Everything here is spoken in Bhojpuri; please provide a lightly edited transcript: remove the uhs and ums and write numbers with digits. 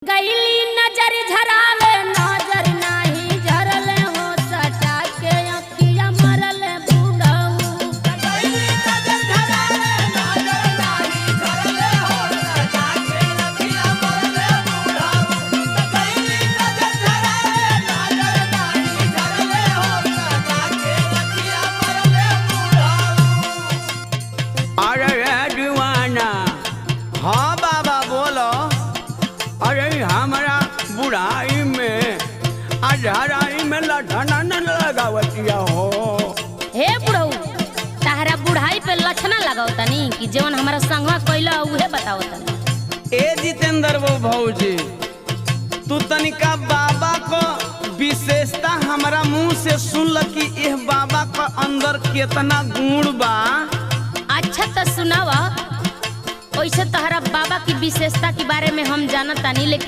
गईली नजर झरावे नजर नाही झरले हो सटा के अखिया मरले बूढ़ऊ। गईली नजर झरावे नजर नाही झरले हो सटा के अखिया मरले बूढ़ऊ। गईली नजर झरावे नजर नाही झरले हो सटा के अखिया मरले बूढ़ऊ। अरे दीवाना, हाँ बाबा बोलो। अरे हमारा बुढ़ाई में अधराई में लठना न लगावतिया हो। हे बुढ़ऊ, ताहरा बुढ़ाई पे लक्षणा लगाओ तनी कि जवन हमारा संगवा कइला उहे बताओ तनी। ए जितेंद्र वो भौजी, तू तनिका बाबा को विशेषता हमारा मुंह से सुन ल कि यह बाबा का अंदर कितना गुण बा। अच्छा तो सुनावा। वैसे तहरा बाबा की विशेषता के बारे में हम जानतानी, लेकिन